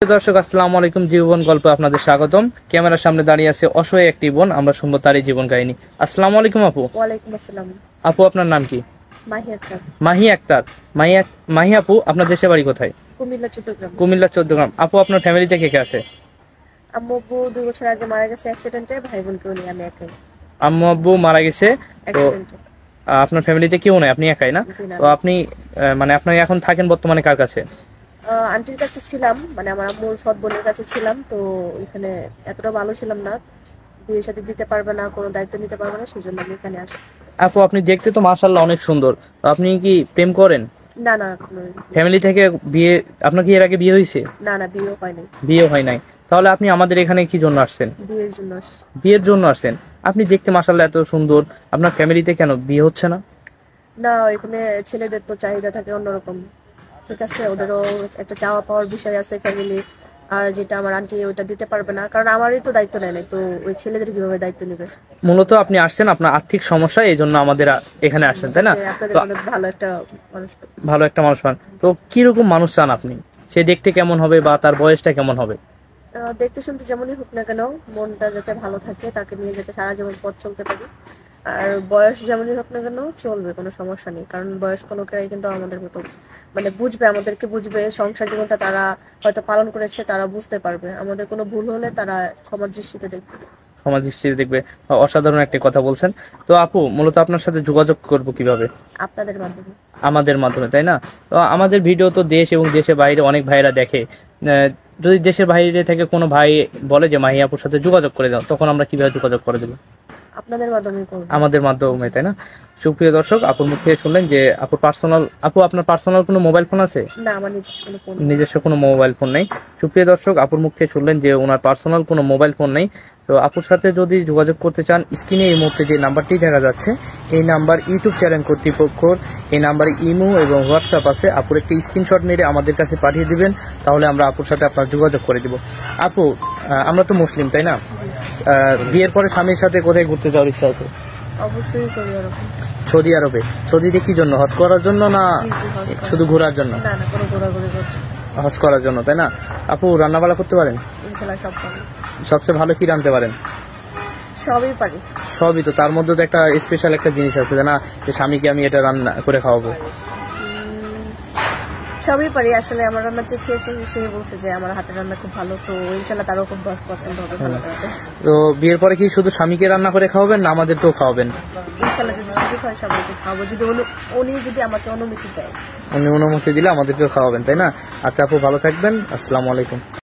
দর্শক আসসালামু আলাইকুম, জীবন গল্প আপনাদের স্বাগতম। ক্যামেরার সামনে দাঁড়িয়ে আছে অসহায় একটি বোন, আমরা শুনবো তারই জীবন কাহিনী। আসসালামু আলাইকুম আপু। ওয়ালাইকুম আসসালাম। আপু আপনার নাম কি? মাহি আক্তার। মাহি আক্তার। মাহি আপু, আপনার দেশের বাড়ি কোথায়? কুমিল্লা চট্টগ্রাম। কুমিল্লা 14 গ্রাম। আপু আপনার ফ্যামিলিতে কে কে আছে? আম্মু আব্বু 2 বছর আগে মারা গেছে অ্যাক্সিডেন্টে, ভাই বোন কেউ নেই, আমি একাই। আম্মু আব্বু মারা গেছে তো অ্যাক্সিডেন্টে। আপনার ফ্যামিলিতে কেউ নাই, আপনি একাই না? জি না। তো আপনি মানে আপনি এখন থাকেন বর্তমানে কার কাছে? আন্টির কাছে ছিলাম, মানে আমার আম্মুর সৎ বোনের কাছে ছিলাম। তো এখানে এতটা ভালো ছিলাম না, বিয়ের সাথে দিতে পারবে না, কোনো দায়িত্ব নিতে পারবে না, সেজন্য আমি এখানে আসি। আপু আপনি দেখতে তো মাশাআল্লাহ অনেক সুন্দর, তো আপনি কি প্রেম করেন? না না, ফ্যামিলি থেকে বিয়ে, আপনার কি এর আগে বিয়ে হয়েছে? না না, বিয়ে হয়নি। বিয়ে হয় নাই। তাহলে আপনি আমাদের এখানে কি জন্য আসছেন? বিয়ের জন্য আসছি। বিয়ের জন্য আসছেন? আপনি দেখতে মাশাআল্লাহ এত সুন্দর, আপনার ফ্যামিলিতে কেন বিয়ে হচ্ছে না? না, এখানে ছেলেদের তো চাহিদা থাকে অন্যরকম, ঠিক আছে, ওদেরও একটা চাওয়া পাওয়ার বিষয় আছে ফ্যামিলি। আর যেটা আমার আন্টি ওটা দিতে পারবে না, কারণ আমারই তো দায়িত্ব নেয় নাই, তো ওই ছেলেদের কিভাবে দায়িত্ব নেবে। মূলত আপনি আসছেন আপনার আর্থিক সমস্যা, এই জন্য আমাদের এখানে আসছেন, তাই না? আপনাদের তো অনেক ভালো একটা মানুষ। ভালো একটা মানুষ পান, তো কিরকম মানুষ চান আপনি? সে দেখতে কেমন হবে বা তার বয়সটা কেমন হবে? দেখতে শুনতে যেমনই হোক না কেন, মনটা যাতে ভালো থাকে, তাকে নিয়ে যাতে সারা জীবন পথ চলতে পারি। আর বয়স যেমনই হোক না কেন চলবে, কোনো সমস্যা নেই, কারণ বয়স্ক লোকেরাই কিন্তু আমাদের মতো, মানে বুঝবে, আমাদেরকে বুঝবে, সংসার জীবনটা তারা হয়তো পালন করেছে, তারা বুঝতে পারবে, আমাদের কোনো ভুল হলে তারা ক্ষমার দৃষ্টিতে দেখবে। সমাজ দৃষ্টিতে দেখবে। অসাধারণ একটি কথা বলছেন। তো আপু মূলত আপনার সাথে যোগাযোগ করব কিভাবে? আপনাদের মাধ্যমে। আমাদের মাধ্যমে, তাই না? তো আমাদের ভিডিও তো দেশ এবং দেশের বাইরে অনেক ভাইরা দেখে। যদি দেশের বাইরে থেকে কোনো ভাই বলে যে মাহি আপুর সাথে যোগাযোগ করে দাও, তখন আমরা কিভাবে যোগাযোগ করে দেবো? আপনাদের মাধ্যমে করব। আমাদের মাধ্যমে, তাই না? সুপ্রিয় দর্শক, আপুর মুখ থেকে শুনলেন যে আপুর পার্সোনাল, আপু আপনার পার্সোনাল কোনো মোবাইল ফোন আছে? না, আমার নিজস্ব কোনো ফোন। নিজস্ব কোনো মোবাইল ফোন নেই। সুপ্রিয় দর্শক, আপুর মুখ থেকে শুনলেন যে ওনার পার্সোনাল কোনো মোবাইল ফোন নেই। তো আপুর সাথে যদি যোগাযোগ করতে চান, স্ক্রিনে এই মুহূর্তে যে নাম্বারটি দেখা যাচ্ছে, এই নাম্বার ইউটিউব চ্যানেল কর্তৃপক্ষর, এই নাম্বারে ইমো এবং হোয়াটসঅ্যাপ আছে। আপুর একটি স্ক্রিনশট মেরে আমাদের কাছে পাঠিয়ে দিবেন, তাহলে আমরা আপুর সাথে আপনার যোগাযোগ করে দিব। আপু আমরা তো মুসলিম, তাই না? বিয়ের পরে স্বামীর সাথে কোথায় ঘুরতে যাওয়ার ইচ্ছা আছে? অবশ্যই সৌদি আরব। সৌদি আরবে? সৌদিতে কি জন্য, হজ করার জন্য না শুধু ঘোরার জন্য? না না, কোনো ঘোরাঘুরি করতে। হজ করার জন্য, তাই না? আপু রান্নাবাড়া করতে পারেন? ইনশাআল্লাহ সব পারি। সবচেয়ে ভালো কি রাঁধতে পারেন? সবই পারি। সবই তো, তার মধ্যে তো একটা স্পেশাল একটা জিনিস আছে না, যে স্বামীকে আমি এটা রান্না করে খাওয়াবো। সবই পারি আসলে, আমার রান্না যে খেয়েছে সে বলছে যে আমার হাতের রান্না খুব ভালো, তো ইনশাআল্লাহ তারও খুব পছন্দ হবে ভালো করে। তো বিয়ের পরে কি শুধু স্বামীকে রান্না করে খাওয়াবেন না আমাদেরকেও খাওয়াবেন? ইনশাআল্লাহ যদি সুযোগ হয় সবাইকে খাওয়াবো, যদি উনি যদি আমাকে অনুমতি দেয়। উনি অনুমতি দিলে আমাদেরকেও খাওয়াবেন, তাই না? আচ্ছা আপু, ভালো থাকবেন। আসসালামু আলাইকুম।